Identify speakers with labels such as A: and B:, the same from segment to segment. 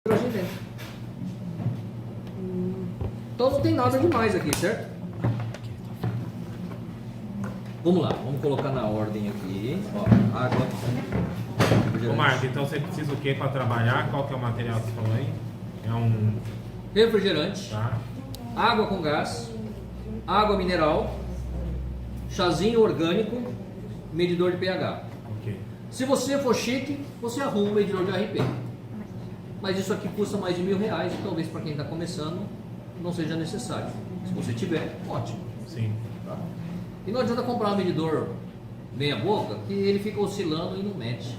A: hidrogênio dentro. Então não tem nada demais aqui, certo? Vamos lá, vamos colocar na ordem aqui. Ó, água.
B: Ô Marco, então você precisa o que para trabalhar? Qual que é o material que você falou aí? É um...
A: Refrigerante,
B: Tá.
A: água com gás, água mineral, chazinho orgânico, medidor de pH.
B: Ok.
A: Se você for chique, você arruma um medidor de RP. Mas isso aqui custa mais de R$1.000 e talvez para quem está começando não seja necessário. Se você tiver, ótimo.
B: Sim.
A: Tá? E não adianta comprar um medidor meia boca que ele fica oscilando e não mede.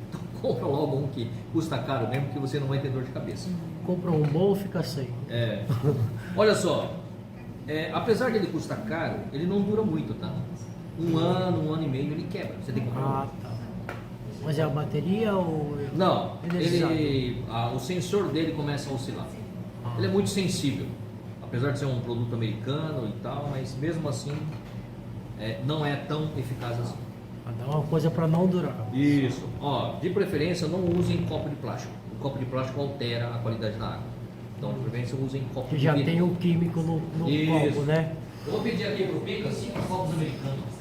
A: Então compra logo um que custa caro mesmo, que você não vai ter dor de cabeça.
C: Compra um bom, fica sem.
A: É. Olha só, apesar de ele custar caro, ele não dura muito, tá? Um ano e meio ele quebra. Você tem que comprar
C: Ah,
A: outro.
C: tá. Mas é a bateria ou...
A: Não,
C: Energizado.
A: o sensor dele começa a oscilar. Ele é muito sensível, apesar de ser um produto americano e tal, mas mesmo assim não é tão eficaz assim.
C: Dá uma coisa para não durar.
A: Isso. Ó, de preferência não use em copo de plástico. O copo de plástico altera a qualidade da água. Então, de preferência use em copo
C: Que
A: de
C: já
A: vidro.
C: tem o químico no
A: Isso.
C: copo, né?
A: Eu vou pedir aqui pro Pica 5 copos americanos.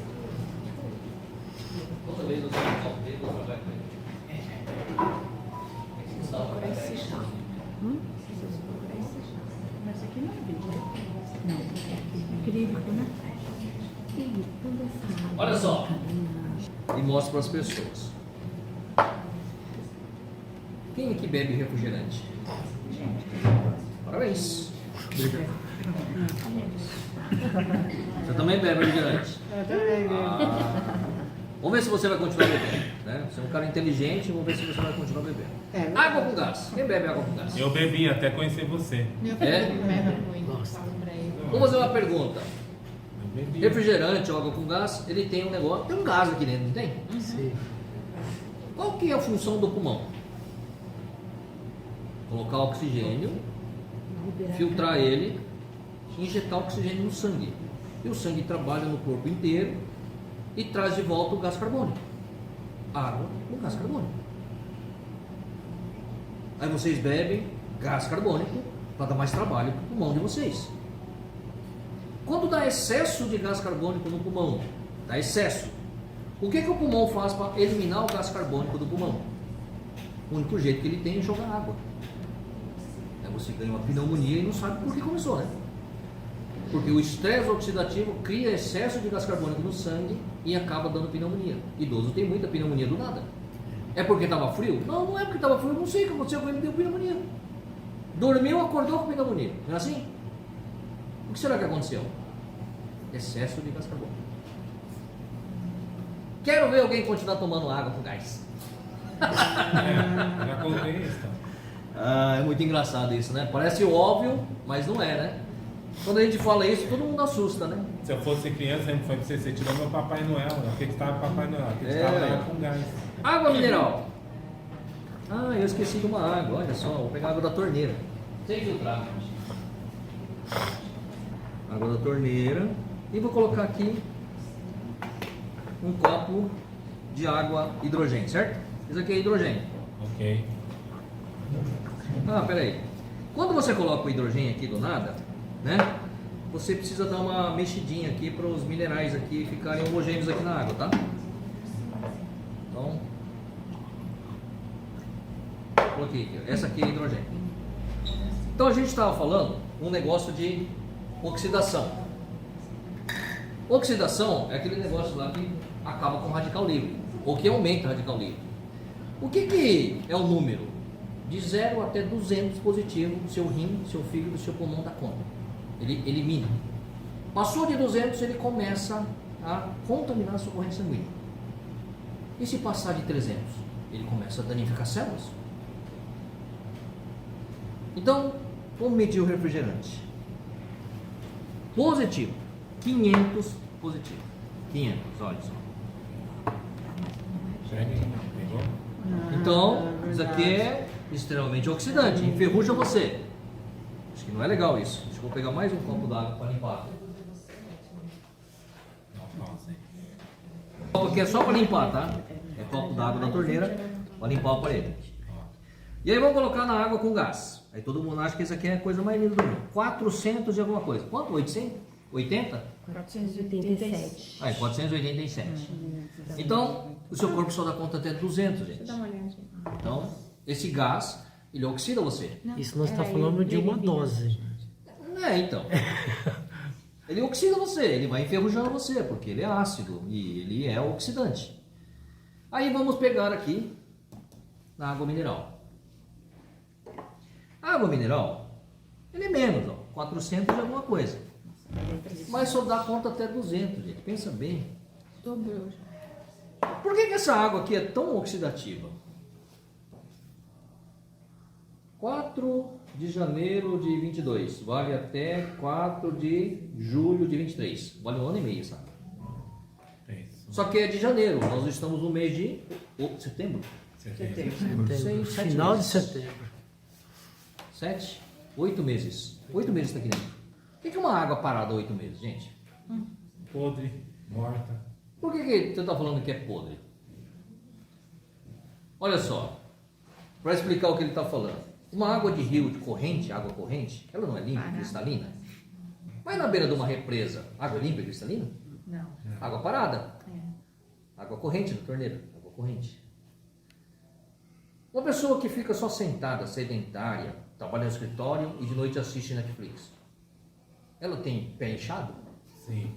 A: Toda vez eu uso um copo dele, eu vou trabalhar com ele.
D: Mas aqui não é vidro. Não, é acrílico, né? Sim, toda essa água.
A: Olha só. E mostro para as pessoas. Quem aqui bebe refrigerante? Parabéns. Você também bebe refrigerante?
D: Eu também bebo.
A: Vamos ver se você vai continuar bebendo. Né? Você é um cara inteligente, vamos ver se você vai continuar bebendo. Água com gás. Quem bebe água com gás?
B: Eu bebi até conhecer você.
D: Meu filho
A: É?
D: bebe muito.
C: Nossa.
D: Falo pra ele.
A: Vou fazer uma pergunta.
B: Eu bebi.
A: Refrigerante ou água com gás, ele tem um negócio, tem um gás aqui dentro, não tem?
C: Sim.
A: Qual que é a função do pulmão? Colocar oxigênio, filtrar ele, injetar oxigênio no sangue. E o sangue trabalha no corpo inteiro e traz de volta o gás carbônico. Água com gás carbônico. Aí vocês bebem gás carbônico para dar mais trabalho para o pulmão de vocês. Quando dá excesso de gás carbônico no pulmão, dá excesso. O que o pulmão faz para eliminar o gás carbônico do pulmão? O único jeito que ele tem é jogar água. Aí você ganha uma pneumonia e não sabe por que começou, né? Porque o estresse oxidativo cria excesso de gás carbônico no sangue e acaba dando pneumonia. Idoso tem muita pneumonia do nada. É porque estava frio? Não, não é porque estava frio, eu não sei o que aconteceu com ele, deu pneumonia. Dormiu, acordou com pneumonia. Não é assim? O que será que aconteceu? Excesso de gás carbônico. Quero ver alguém continuar tomando água com gás.
B: Já contei isso.
A: É muito engraçado isso, né? Parece óbvio, mas não é, né? Quando a gente fala isso, todo mundo assusta, né?
B: Se eu fosse criança, sempre foi pra você tirou meu Papai Noel. Eu acreditava no Papai Noel. Acreditava na água com gás.
A: Água mineral. Ah, eu esqueci de uma água, olha só, vou pegar água da torneira. Sem filtrar. Água da torneira. E vou colocar aqui um copo de água hidrogênio, certo? Isso aqui é hidrogênio.
B: Ok.
A: Ah, peraí. Quando você coloca o hidrogênio aqui do nada, né? Você precisa dar uma mexidinha aqui para os minerais aqui ficarem homogêneos aqui na água, tá? Então, coloquei aqui. Essa aqui é hidrogênio. Então a gente estava falando um negócio de oxidação. Oxidação é aquele negócio lá que acaba com o radical livre, ou que aumenta o radical livre. O que é o número? De 0 até 200 positivo, o seu rim, seu fígado, o seu pulmão dá conta. Ele elimina. Passou de 200, ele começa a contaminar a sua corrente sanguínea. E se passar de 300? Ele começa a danificar células. Então, vamos medir o refrigerante. Positivo. 500 positivo. 500, olha só.
B: Pegou?
A: Então, isso aqui é extremamente oxidante, enferruja você. Acho que não é legal isso. Deixa eu pegar mais um copo d'água para limpar. O copo aqui é só para limpar, tá? É copo d'água da torneira para limpar o aparelho. E aí vamos colocar na água com gás. Aí todo mundo acha que isso aqui é a coisa mais linda do mundo. 400 e alguma coisa. Quanto? 800? 80?
D: 487.
A: Ah, é 487. Então, o seu corpo só dá conta até 200, gente.
D: Deixa eu dar uma olhadinha.
A: Então, esse gás, ele oxida você.
D: Não,
C: Isso nós
D: era
C: estamos falando de uma
D: bebida.
C: dose.
A: É, então. Ele oxida você, ele vai enferrujando você, porque ele é ácido e ele é oxidante. Aí vamos pegar aqui na água mineral. A água mineral, ele é menos, ó, 400 e alguma coisa. Mas só dá conta até 200, gente. Pensa bem.
D: Dobrou já.
A: Por que essa água aqui é tão oxidativa? 4 de janeiro de 22, vale até 4 de julho de 23. Vale um ano e meio, sabe?
B: É isso.
A: Só que é de janeiro, nós estamos no mês de setembro.
C: Setembro.
A: Seis, 7
C: Final de
A: meses.
C: setembro.
A: 7, 8 meses. 8 meses está aqui dentro. O que é uma água parada 8 meses, gente?
B: Podre, morta.
A: Por que você está falando que é podre? Olha só, para explicar o que ele está falando. Uma água de rio, de corrente, água corrente, ela não é limpa, cristalina? Vai na beira de uma represa, água limpa e cristalina?
D: Não.
A: Água parada.
D: É.
A: Água corrente na torneira, água corrente. Uma pessoa que fica só sentada, sedentária, trabalha no escritório e de noite assiste Netflix. Ela tem pé inchado?
B: Sim.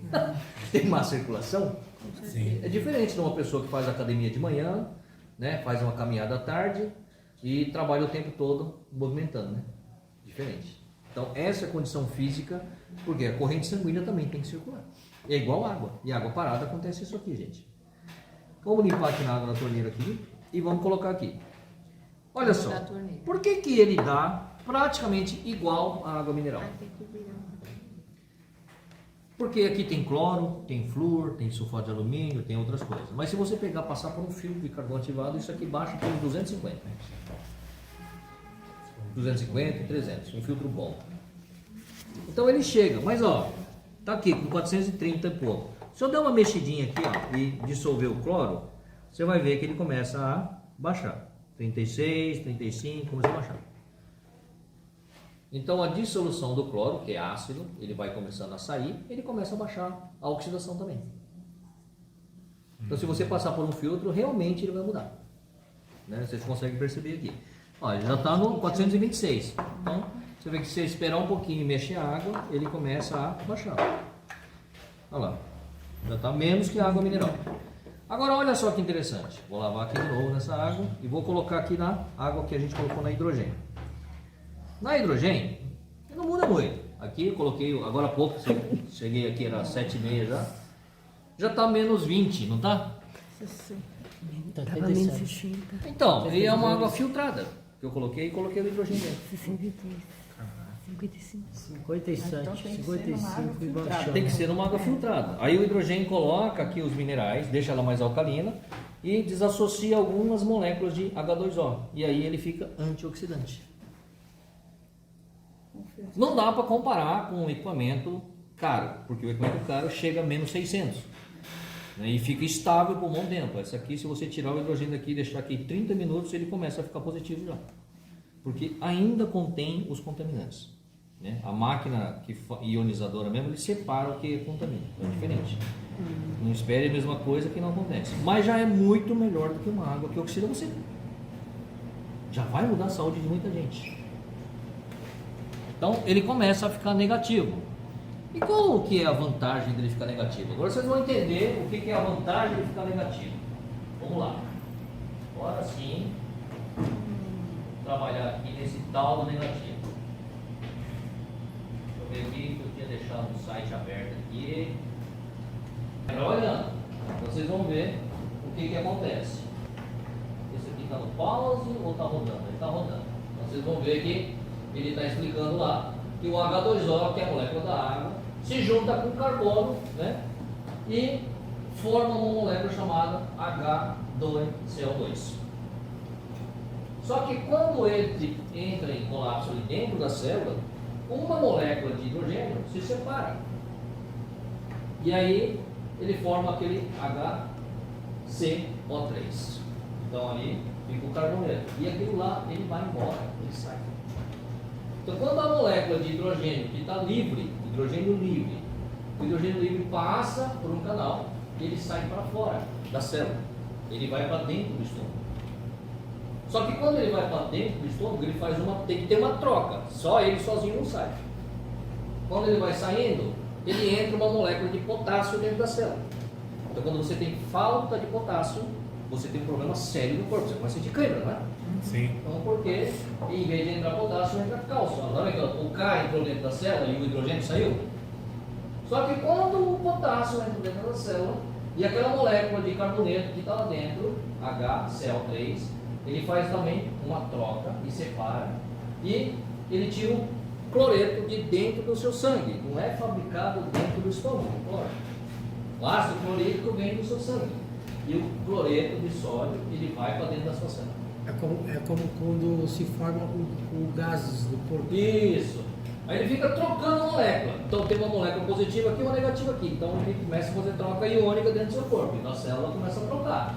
A: Tem má circulação?
B: Sim.
A: É diferente de uma pessoa que faz academia de manhã, né, faz uma caminhada à tarde e trabalha o tempo todo movimentando, né? Diferente. Então essa é a condição física, porque a corrente sanguínea também tem que circular. É igual água. E água parada acontece isso aqui, gente. Vamos limpar aqui na água da torneira aqui e vamos colocar aqui. Olha só,
D: Da torneira.
A: por que que ele dá praticamente igual à água mineral?
D: Ah, tem que virar.
A: Porque aqui tem cloro, tem flúor, tem sulfato de alumínio, tem outras coisas. Mas se você pegar, passar por um filtro de carvão ativado, isso aqui baixa para uns 250. 250, 300, um filtro bom. Então ele chega, mas ó, tá aqui com 430 e pouco. Se eu der uma mexidinha aqui, ó, e dissolver o cloro, você vai ver que ele começa a baixar. 36, 35, começa a baixar. Então a dissolução do cloro, que é ácido, ele vai começando a sair, ele começa a baixar a oxidação também. Então se você passar por um filtro, realmente ele vai mudar. Né? Vocês conseguem perceber aqui. Ó, ele já está no 426. Então você vê que se você esperar um pouquinho e mexer a água, ele começa a baixar. Olha lá, já está menos que a água mineral. Agora olha só que interessante. Vou lavar aqui de novo nessa água e vou colocar aqui na água que a gente colocou na hidrogênio. Na hidrogênio, não muda muito. Aqui eu coloquei, agora há pouco, cheguei aqui, era 7,5 já. Já está menos 20, não está?
E: Tava menos 60,
A: Então, e é uma água filtrada que eu coloquei e coloquei o hidrogênio dentro.
E: 63, 55.
C: 57,
D: Então tem que ser
C: 55
D: numa água
C: e
D: filtrada.
C: baixando.
A: Tem que ser numa água filtrada. Aí o hidrogênio coloca aqui os minerais, deixa ela mais alcalina e desassocia algumas moléculas de H2O. E aí ele fica antioxidante. Não dá para comparar com um equipamento caro, porque o equipamento caro chega a menos 600, né, e fica estável por um bom tempo. Essa aqui, se você tirar o hidrogênio daqui e deixar aqui 30 minutos, ele começa a ficar positivo já, porque ainda contém os contaminantes. Né? A máquina ionizadora mesmo, ele separa o que contamina, então é diferente. Não espere a mesma coisa que não acontece, mas já é muito melhor do que uma água que oxida você. Já vai mudar a saúde de muita gente. Então ele começa a ficar negativo. E qual que é a vantagem dele ficar negativo? Agora vocês vão entender o que que é a vantagem de ficar negativo. Vamos lá. Agora sim, trabalhar aqui nesse tal do negativo. Deixa eu ver aqui que eu tinha deixado o site aberto aqui. Olhando, vocês vão ver o que que acontece. Esse aqui está no pause ou está rodando? Ele está rodando. Então vocês vão ver que ele está explicando lá que o H2O, que é a molécula da água, se junta com carbono, né, e forma uma molécula chamada H2CO2. Só que quando ele entra em colapso ali dentro da célula, uma molécula de hidrogênio se separa. E aí ele forma aquele HCO3. Então aí fica o carboneto. E aquilo lá, ele vai embora, ele sai. Então, quando a molécula de hidrogênio que está livre, hidrogênio livre, o hidrogênio livre passa por um canal e ele sai para fora da célula. Ele vai para dentro do estômago. Só que quando ele vai para dentro do estômago, ele tem que ter uma troca. Só ele sozinho não sai. Quando ele vai saindo, ele entra uma molécula de potássio dentro da célula. Então, quando você tem falta de potássio, você tem um problema sério no corpo. Você começa a sentir cãibra, não é?
B: Sim.
A: Então, porque em vez de entrar potássio, entra cálcio. Agora, o K entrou dentro da célula e o hidrogênio saiu. Só que quando o potássio entra dentro da célula, e aquela molécula de carboneto que está lá dentro, HCl3, ele faz também uma troca e separa. E ele tira o cloreto de dentro do seu sangue. Não é fabricado dentro do estômago, claro. O ácido clorídrico vem do seu sangue. E o cloreto de sódio, ele vai para dentro da sua célula.
C: É como quando se forma o gases do corpo.
A: Isso. Aí ele fica trocando molécula. Então tem uma molécula positiva aqui e uma negativa aqui. Então ele começa a fazer troca iônica dentro do seu corpo. Então a célula começa a trocar.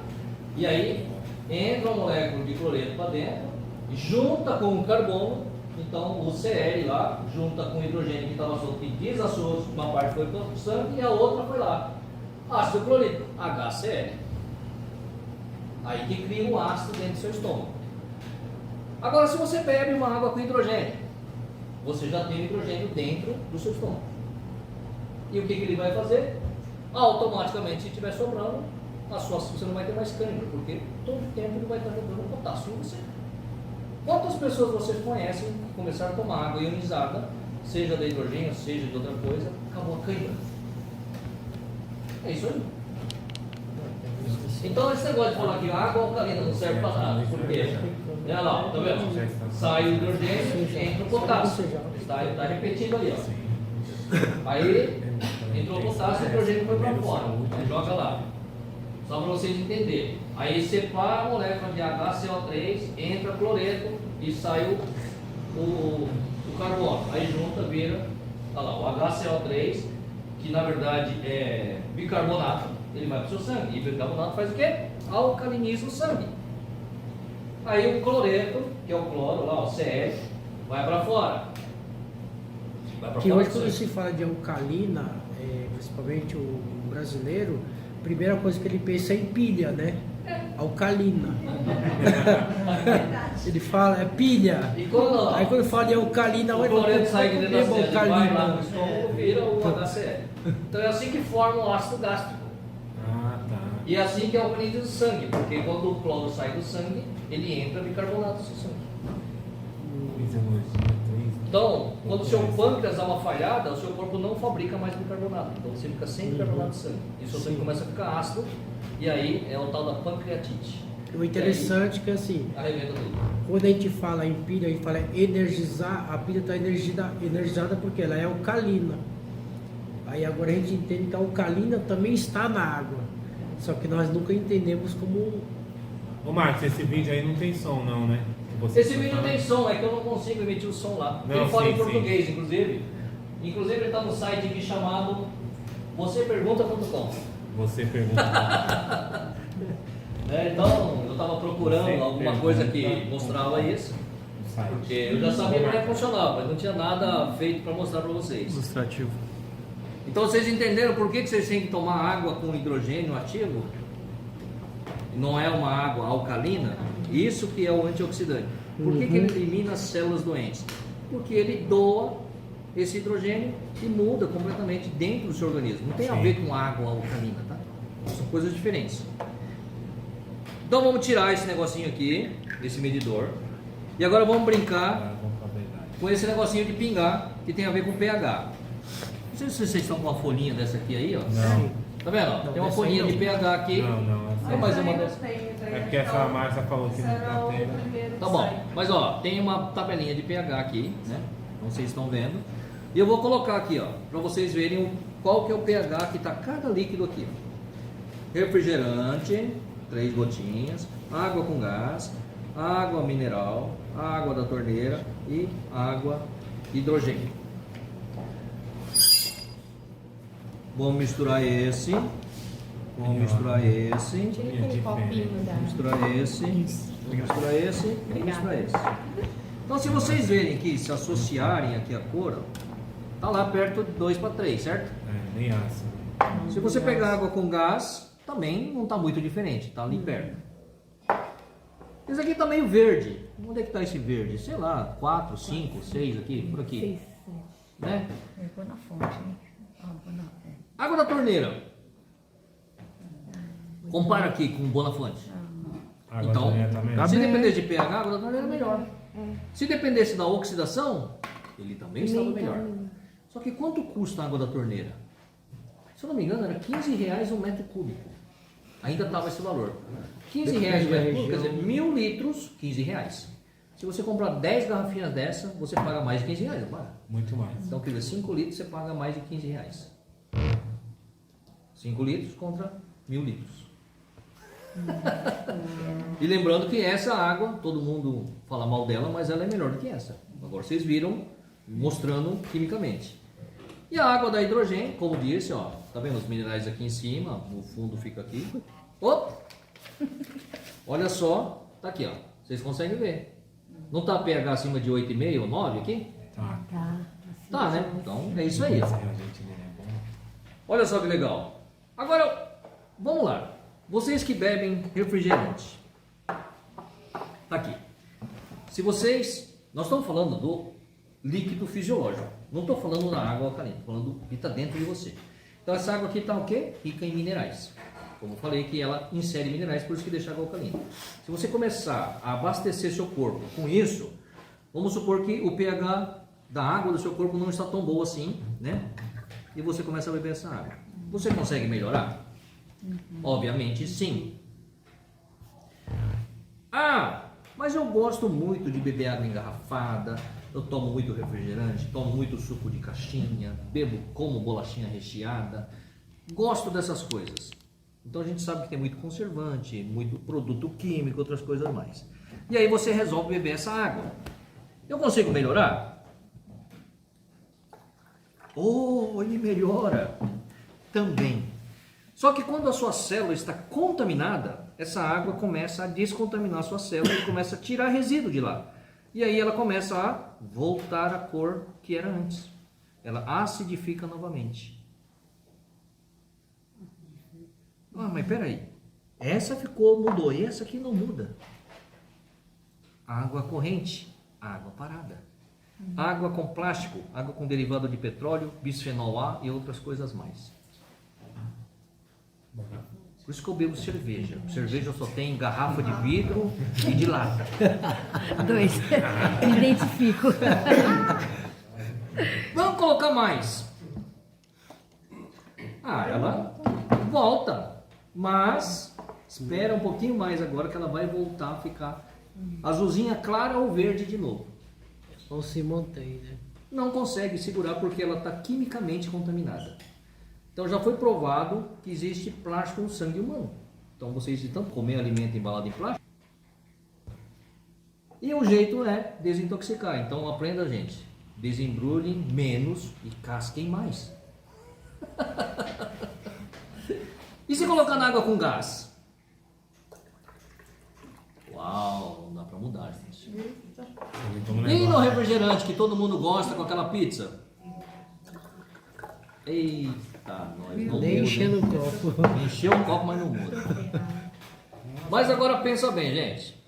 A: E aí entra uma molécula de cloreto para dentro, junta com o carbono. Então o Cl lá, junta com o hidrogênio que estava solto, que desassociou, uma parte foi para o sangue e a outra foi lá. Ácido clorídrico, HCl. Aí que cria um ácido dentro do seu estômago. Agora, se você bebe uma água com hidrogênio, você já tem hidrogênio dentro do seu estômago. E o que ele vai fazer? Automaticamente, se estiver sobrando, você não vai ter mais cãibra, porque todo tempo ele vai estar jogando potássio em você. Quantas pessoas vocês conhecem que começaram a tomar água ionizada, seja de hidrogênio, seja de outra coisa, acabou a cãibra? É isso aí. Então esse negócio de falar que a água alcalina não serve para nada, por quê? Olha lá, tá vendo? Sai o hidrogênio, entra o potássio. Está repetindo ali, ó. Aí entrou o potássio e o hidrogênio foi para fora. Aí joga lá. Só para vocês entenderem. Aí separa a molécula de HCl3, entra cloreto e sai o carbono. Aí junta, vira, olha lá, o HCl3, que na verdade é bicarbonato, ele vai para o seu sangue. E bicarbonato faz o quê? Alcaliniza o sangue. Aí o cloreto, que é o cloro, lá, o Cl, vai para fora. Vai pra
C: Que
A: fora
C: hoje
A: do
C: quando
A: sangue.
C: se fala de alcalina, principalmente o brasileiro, a primeira coisa que ele pensa é em pilha, né? Alcalina. Ele fala, é pilha.
A: E quando
C: Aí quando fala de alcalina,
A: o cloreto sai de dentro da
C: bebo
A: célula e vai lá no
C: alcalina.
A: estômago, vira o HCl. Então é assim que forma o ácido gástrico.
B: Ah, tá.
A: E é assim que alcaliniza o sangue, porque quando o cloro sai do sangue, ele entra bicarbonato no seu sangue.
B: Fisiologia 3.
A: Então, quando o seu pâncreas dá uma falhada, o seu corpo não fabrica mais bicarbonato. Então você fica sem bicarbonato no sangue. E o seu sangue começa a ficar ácido, e aí é o tal da pancreatite.
C: O interessante é que assim,
A: Arrebenta tudo.
C: quando a gente fala em pilha, a gente fala energizar, a pilha está energizada porque ela é alcalina. Aí agora a gente entende que a alcalina também está na água. Só que nós nunca entendemos como.
B: Ô Marcos, esse vídeo aí não tem som não, né?
A: Esse vídeo tem som, é que eu não consigo emitir o som lá.
B: Não,
A: Ele fala em
B: sim,
A: português, inclusive. Inclusive ele está no site aqui chamado vocêpergunta.com.
B: Você pergunta.
A: Então, eu estava procurando
B: Você
A: alguma
B: pergunta.
A: coisa que mostrava isso,
B: no site.
A: porque eu já sabia como é que funcionava, mas não tinha nada feito para mostrar para vocês.
C: Ilustrativo.
A: Então vocês entenderam por que vocês têm que tomar água com hidrogênio ativo? Não é uma água alcalina? Isso que é o antioxidante. Por que ele elimina as células doentes? Porque ele doa esse hidrogênio e muda completamente dentro do seu organismo. Não tem a
B: Sim.
A: ver com água alcalina, tá? São coisas diferentes. Então vamos tirar esse negocinho aqui, desse medidor. E agora vamos brincar
B: Agora vamos pra verdade.
A: com esse negocinho de pingar, que tem a ver com pH. Não sei se vocês estão com uma folhinha dessa aqui aí, ó.
B: Não.
A: Tá vendo? ó?
C: Não,
A: Tem uma
C: dessa
A: folhinha
C: aí
A: de
C: não.
A: pH aqui.
B: Não.
A: É mais uma dessa.
B: É porque essa Márcia falou que não tem.
A: Tá bom, mas ó, tem uma tabelinha de pH aqui, né? Como vocês estão vendo. E eu vou colocar aqui, ó, para vocês verem qual que é o pH que está cada líquido aqui. Ó. Refrigerante, 3 gotinhas, água com gás, água mineral, água da torneira e água hidrogênio. Vamos misturar esse. Vamos misturar esse.
E: Tira aquele copinho da.
A: Misturar esse. Mix para esse, mix para esse. Então se vocês verem que se associarem aqui a cor, ó, tá lá perto de 2 para 3, certo?
B: Nem aço.
A: Se você pegar água com gás, também não está muito diferente, está ali perto. Esse aqui está meio verde. Onde é que está esse verde? Sei lá, 4, 5, 6 aqui, por aqui.
D: 6, 7.
A: Né?
D: Eu vou na fonte, né? Água na fonte.
A: Água da torneira. Compara aqui com Bonafante.
B: Água
A: Então,
B: também tá melhor.
A: se dependesse de pH, a água da torneira é melhor. Se dependesse da oxidação, ele também estava melhor. Só que quanto custa a água da torneira? Se eu não me engano, era R$15 um metro cúbico. Ainda estava esse valor. R$15 um metro cúbico, quer dizer, 1.000 litros, R$15. Se você comprar 10 garrafinhas dessa, você paga mais de R$15, não paga?
B: Muito mais.
A: Então, quer dizer, 5 litros você paga mais de R$15. 5 litros contra 1.000 litros. E lembrando que essa água, todo mundo fala mal dela, mas ela é melhor do que essa. Agora vocês viram, mostrando quimicamente. E a água da hidrogênio, como disse, ó, tá vendo os minerais aqui em cima, o fundo fica aqui. Opa! Olha só, tá aqui, ó. Vocês conseguem ver. Não tá pH acima de 8,5 ou 9 aqui?
B: Tá.
A: Tá, né? Então é isso aí, ó.
B: Esse reagente dele é bom.
A: Olha só que legal. Agora, vamos lá. Vocês que bebem refrigerante. Tá aqui. Se vocês... Nós estamos falando do líquido fisiológico. Não estou falando da água alcalina. Estou falando do que está dentro de você. Então essa água aqui está o quê? Rica em minerais. Como eu falei que ela insere minerais, por isso que deixa a água alcalina. Se você começar a abastecer seu corpo com isso, vamos supor que o pH da água do seu corpo não está tão boa assim, né? E você começa a beber essa água. Você consegue melhorar? Obviamente sim. Ah, mas eu gosto muito de beber água engarrafada, eu tomo muito refrigerante, tomo muito suco de caixinha, bebo, como bolachinha recheada, gosto dessas coisas. Então a gente sabe que tem muito conservante, muito produto químico, outras coisas mais. E aí você resolve beber essa água. Eu consigo melhorar? Oh, ele melhora também. Só que quando a sua célula está contaminada, essa água começa a descontaminar a sua célula e começa a tirar resíduo de lá. E aí ela começa a voltar à cor que era antes. Ela acidifica novamente. Ah, mas peraí. Essa mudou e essa aqui não muda. Água corrente, água parada. Água com plástico, água com derivado de petróleo, bisfenol A e outras coisas mais. Por isso que eu bebo cerveja. Cerveja só tem garrafa de vidro e de lata.
D: 2. Me identifico.
A: Vamos colocar mais. Ah, ela volta. Mas espera um pouquinho mais agora que ela vai voltar a ficar azulzinha clara ou verde de novo.
C: Não se mantém, né?
A: Não consegue segurar porque ela está quimicamente contaminada. Então já foi provado que existe plástico no sangue humano. Então vocês de tanto comer alimento embalado em plástico. E o jeito é desintoxicar. Então aprenda, gente. Desembrulhem menos e casquem mais. E se colocar na água com gás? Uau, não dá pra mudar, gente. E no refrigerante que todo mundo gosta com aquela pizza? Eita, nós não
C: Nem
A: muda,
C: enchendo
A: hein?
C: o copo.
A: Encheu o copo, mas não muda. Mas agora pensa bem, gente.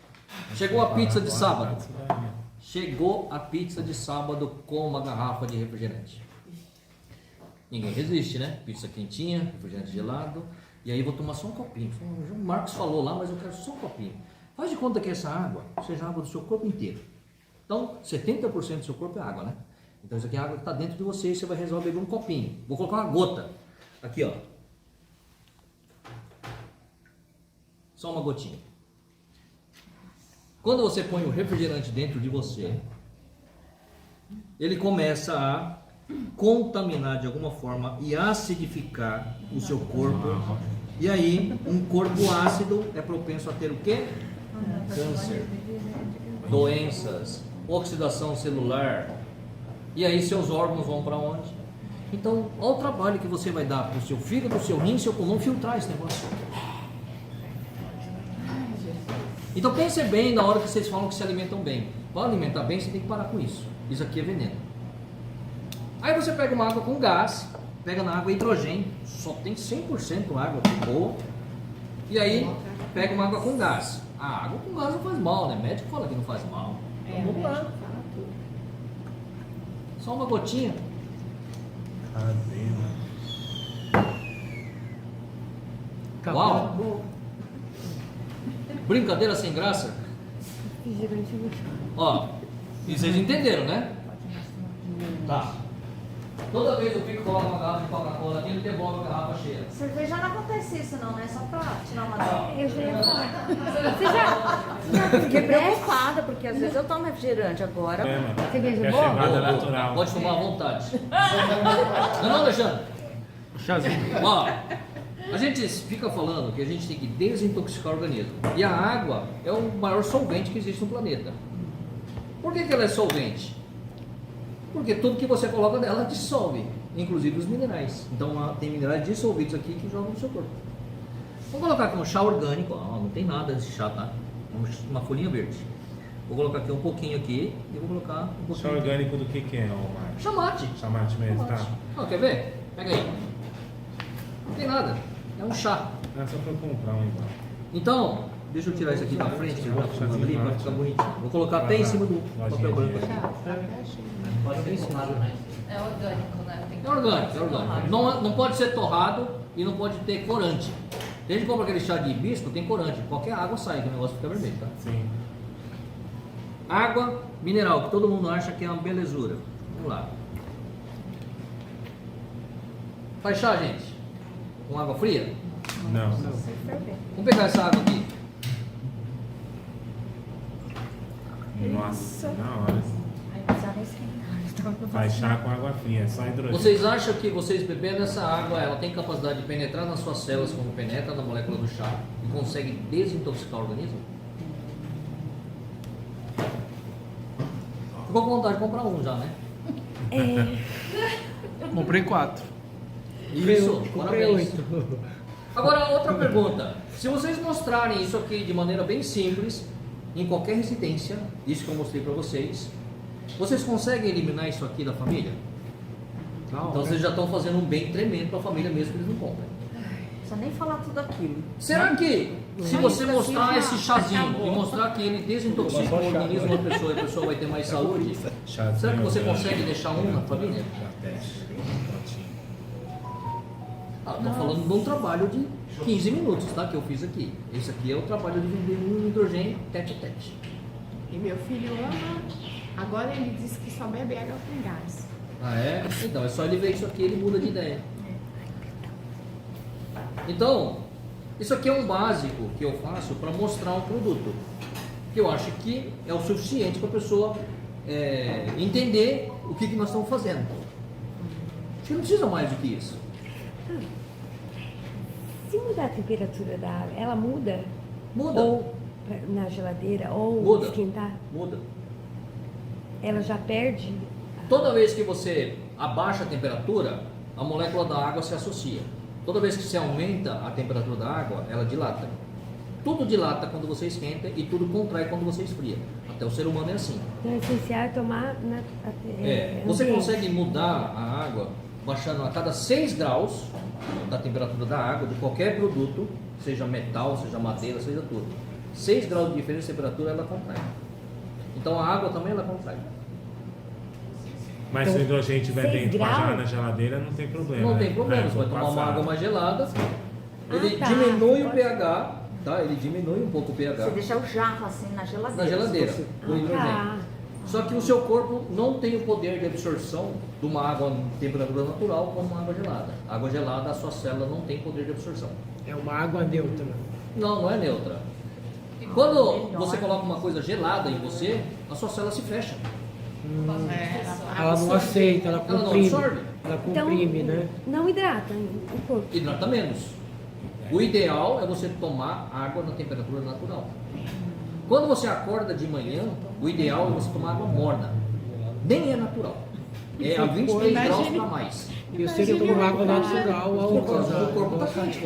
A: Chegou a pizza de sábado. Chegou a pizza de sábado com uma garrafa de refrigerante. Ninguém resiste, né? Pizza quentinha, refrigerante gelado. E aí vou tomar só um copinho. O Marcos falou lá, mas eu quero só um copinho. Faz de conta que essa água seja água do seu corpo inteiro. Então, 70% do seu corpo é água, né? Então isso aqui é água que está dentro de você e você vai resolver beber um copinho. Vou colocar uma gota. Aqui, ó. Só uma gotinha. Quando você põe o refrigerante dentro de você, ele começa a contaminar de alguma forma e acidificar o seu corpo. E aí, um corpo ácido é propenso a ter o quê? Câncer, doenças, oxidação celular. E aí seus órgãos vão para onde? Então, olha o trabalho que você vai dar para o seu fígado, seu rim, seu pulmão filtrar esse negócio. Então pense bem na hora que vocês falam que se alimentam bem. Para alimentar bem, você tem que parar com isso. Isso aqui é veneno. Aí você pega uma água com gás, pega na água hidrogênio, só tem 100% água aqui, boa. E aí pega uma água com gás. A água com gás não faz mal, né? Médico fala que não faz mal. Então vamos lá. Só uma gotinha.
B: Cadê, mano?
A: Uau! Brincadeira sem graça?
E: Refrigerante eu vou tirar.
A: Ó, e vocês entenderam, né? Tá. Toda vez o Pico coloca uma garrafa de Coca-Cola aqui, ele devolve a garrafa cheia.
F: Cerveja não acontece isso não, né? Só pra tirar uma dúvida.
E: Eu já ia falar. Você já
F: Fiquei preocupada, porque às vezes eu tomo refrigerante agora.
B: É, mano.
E: Cerveja
B: Que é
E: boa?
B: chegada
A: Boa, boa.
B: natural.
A: Pode tomar à vontade. Não, não, Alexandre?
C: Chazinho.
A: Ó, a gente fica falando que a gente tem que desintoxicar o organismo. E a água é o maior solvente que existe no planeta. Por que ela é solvente? Porque tudo que você coloca nela dissolve, inclusive os minerais. Então tem minerais dissolvidos aqui que jogam no seu corpo. Vou colocar aqui um chá orgânico, ó, não tem nada desse chá, tá? Uma folhinha verde. Vou colocar aqui um pouquinho aqui e vou colocar um
B: Chá
A: pouquinho.
B: orgânico do que é, ô Marcos?
A: Chamate.
B: Chamate mesmo, tá?
A: Ó, quer ver? Pega aí. Não tem nada. É um chá.
B: Ah, só pra eu comprar um igual.
A: Então, deixa eu tirar isso aqui da frente, que tá fumando ali, pra ficar bonitinho. Vou colocar até em cima do papel branco aqui. Pode ser torrado, né?
F: É orgânico, né? Tem que
A: É orgânico, é orgânico. Não pode ser torrado e não pode ter corante. Se a gente compra aquele chá de hibisco, tem corante. Qualquer água sai, que o negócio fica vermelho, tá?
B: Sim.
A: Água mineral, que todo mundo acha que é uma belezura. Vamos lá. Faz chá, gente? Com água fria?
B: Não.
A: Vamos pegar essa água aqui.
B: Nossa, na hora.
F: Aí precisa nem esquentar.
B: Faz chá com água fria, é só hidrogênio.
A: Vocês acham que vocês bebendo essa água, ela tem capacidade de penetrar nas suas células como penetra na molécula do chá e consegue desintoxicar o organismo? Ficou com vontade de comprar um já, né?
C: Comprei 4.
A: Isso,
C: Comprei
A: parabéns.
C: 8.
A: Agora, outra pergunta. Se vocês mostrarem isso aqui de maneira bem simples, em qualquer residência, isso que eu mostrei para vocês, vocês conseguem eliminar isso aqui da família? Então vocês já estão fazendo um bem tremendo para a família mesmo que eles não comprem.
F: Precisa nem falar tudo aquilo.
A: Será que se
F: Só
A: você
F: isso
A: mostrar
F: assim,
A: esse
F: já
A: chazinho
F: acabou.
A: e mostrar que ele desintoxica o organismo da pessoa e a pessoa vai ter mais saúde,
B: Chazinho
A: será que você
B: orgânico.
A: consegue deixar um na família?
B: Já teste. Prontinho.
A: Estou falando de um trabalho de 15 minutos, tá? Que eu fiz aqui. Esse aqui é o trabalho de vender um hidrogênio tete-a-tete.
G: E meu filho ama. Agora ele disse que só bebe água com gás.
A: Ah, é? Então, é só ele ver isso aqui, ele muda de ideia. Então, isso aqui é um básico que eu faço para mostrar um produto. Que eu acho que é o suficiente para a pessoa entender o que nós estamos fazendo. Acho que não precisa mais do que isso.
E: Se mudar a temperatura da água, ela muda?
A: Muda.
E: Ou na geladeira, ou
A: Muda.
E: esquentar?
A: Muda.
E: Ela já perde?
A: Toda vez que você abaixa a temperatura, a molécula da água se associa. Toda vez que você aumenta a temperatura da água, ela dilata. Tudo dilata quando você esquenta e tudo contrai quando você esfria. Até o ser humano é assim.
E: Então é essencial tomar na
A: Você
E: ambiente.
A: consegue mudar a água baixando a cada 6 graus da temperatura da água, de qualquer produto, seja metal, seja madeira, seja tudo. 6 graus de diferença de temperatura, ela contrai. Então a água também ela contrai.
B: Mas se o hidrogênio estiver
E: 6
B: dentro pra jogar
E: graus?
B: na geladeira, não tem problema.
A: Não tem
B: né?
A: problema,
B: É,
A: você vai
B: vou
A: tomar uma
B: passar.
A: água mais gelada, ele
E: tá.
A: diminui o
E: Pode-
A: pH, tá? Ele diminui um pouco o pH
F: Você deixa o jarro assim na geladeira.
A: na geladeira
F: se você-
A: do hidrogênio.
E: Tá.
A: Só que o seu corpo não tem o poder de absorção de uma água em temperatura natural como uma água gelada. Água gelada, a sua célula não tem poder de absorção.
C: É uma água neutra.
A: Não, não é neutra. Quando
F: Melhor.
A: você coloca uma coisa gelada em você, a sua célula se fecha.
C: Ela não aceita, ela
A: Ela não
C: comprime.
A: absorve.
C: Ela
E: Então,
C: comprime, né?
E: não hidrata o corpo.
A: Hidrata menos. O ideal é você tomar água na temperatura natural. Quando você acorda de manhã, o ideal é você tomar água morna. Nem é natural. É a 23 graus para mais.
C: E eu sei que eu tomo água natural ao
A: O corpo está quente.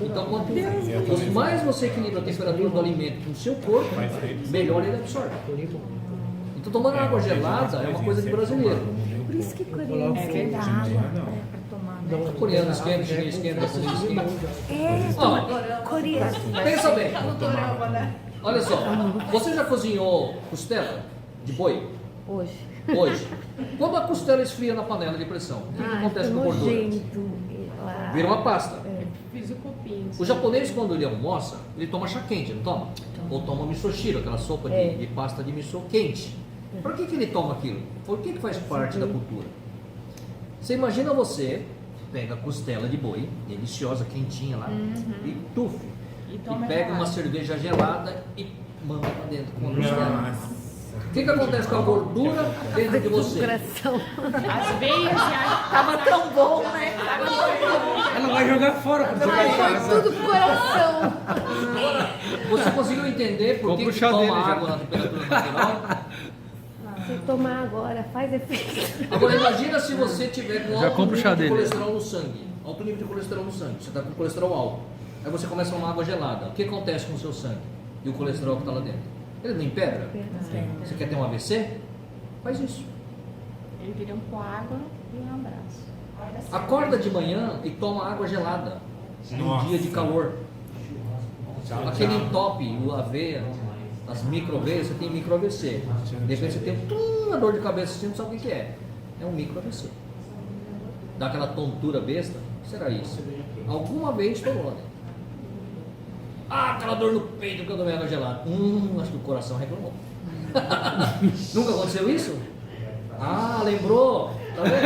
A: Então, quanto mais você equilibra a temperatura do alimento com o seu corpo, melhor ele absorve. Então, tomando água gelada é uma coisa de brasileiro.
E: Por isso que coreano esquenta a água pra tomar. Né?
A: Coreano esquenta, chinês esquenta, japonês esquenta.
E: É, coreano.
A: Pensa bem. Olha só, você já cozinhou costela de boi?
E: Hoje.
A: Hoje. Quando a costela esfria na panela de pressão, o que acontece com a gordura?
E: Nojento.
A: Vira uma pasta.
G: Fiz o copinho.
A: O japonês, quando ele almoça, ele toma chá quente, não toma? Ou toma misoshiro, aquela sopa de pasta de miso quente. Por que ele toma aquilo? Por que faz parte da cultura? Você imagina você, pega a costela de boi, deliciosa, quentinha lá, e tufe.
G: E
A: E
G: toma
A: pega
G: gelado.
A: uma cerveja gelada e manda pra dentro com a costela.
B: Nossa.
A: O que acontece com a gordura dentro de você?
E: Coração.
G: As veias já
F: Tava tão bom, né?
C: Ela vai jogar fora quando chegar em casa.
E: Tudo pro coração.
A: Você conseguiu entender por que,
H: Compra o
A: que
H: chá
A: toma
H: dele já.
A: água na temperatura natural?
E: Se tomar agora, faz efeito.
A: Agora imagina se você tiver com
H: Já
A: alto
H: compra o chá
A: nível de
H: dele.
A: colesterol no sangue. Alto nível de colesterol no sangue. Você está com colesterol alto. Aí você começa a tomar água gelada. O que acontece com o seu sangue? E o colesterol que está lá dentro? Ele não empedra? Você quer ter um AVC? Faz isso.
G: Eles viram com água e um abraço.
A: Acorda de manhã e toma água gelada. Num
B: Nossa.
A: dia de calor. Aquele entope, o aveia, as micro-veias, você tem micro-AVC. De repente você tem uma dor de cabeça, você não sabe o que é. É um micro-AVC. Dá aquela tontura besta. Será isso? Alguma vez estourou lá dentro. Ah, aquela dor no peito que eu tomei água gelada. Acho que o coração reclamou. Nunca aconteceu isso? Ah, lembrou? Tá vendo?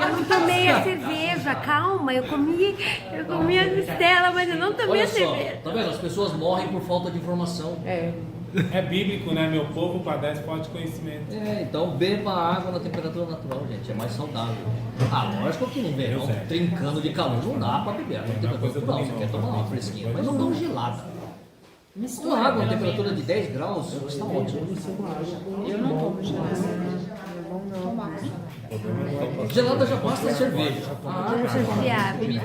E: Eu não tomei a cerveja, calma. Eu comi a costela, mas eu não tomei
A: Olha
E: a
A: só,
E: cerveja.
A: tá vendo? As pessoas morrem por falta de informação.
B: É bíblico, né? Meu povo padece falta de conhecimento.
A: Então beba água na temperatura natural, gente. É mais saudável. Ah, lógico que no verão,
B: certo.
A: trincando de calor, não dá pra beber água na temperatura
B: coisa
A: natural.
B: do
A: Você
B: limão,
A: quer tomar uma fresquinha, mas não tão gelada. Uma água na temperatura de 10 graus está ótimo.
G: Eu não tomo gelado.
A: Gelada já basta a cerveja.
E: Fiável.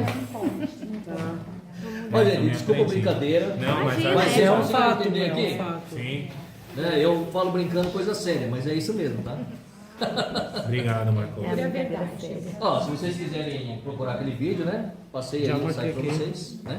A: Olha, gente, desculpa a brincadeira.
B: Não, mas
E: Imagina,
A: Mas
E: é
A: é
C: É
A: um
C: um fato,
A: entender
C: é um
A: aqui.
C: fato.
B: Sim.
A: Eu falo brincando coisa séria, mas é isso mesmo, tá?
B: Obrigado, Marco.
E: É a brincadeira séria.
A: Ó, se vocês quiserem procurar aquele vídeo, né? Passei aí
C: Já
A: no
C: marquei
A: site pra
C: aqui.
A: vocês, né?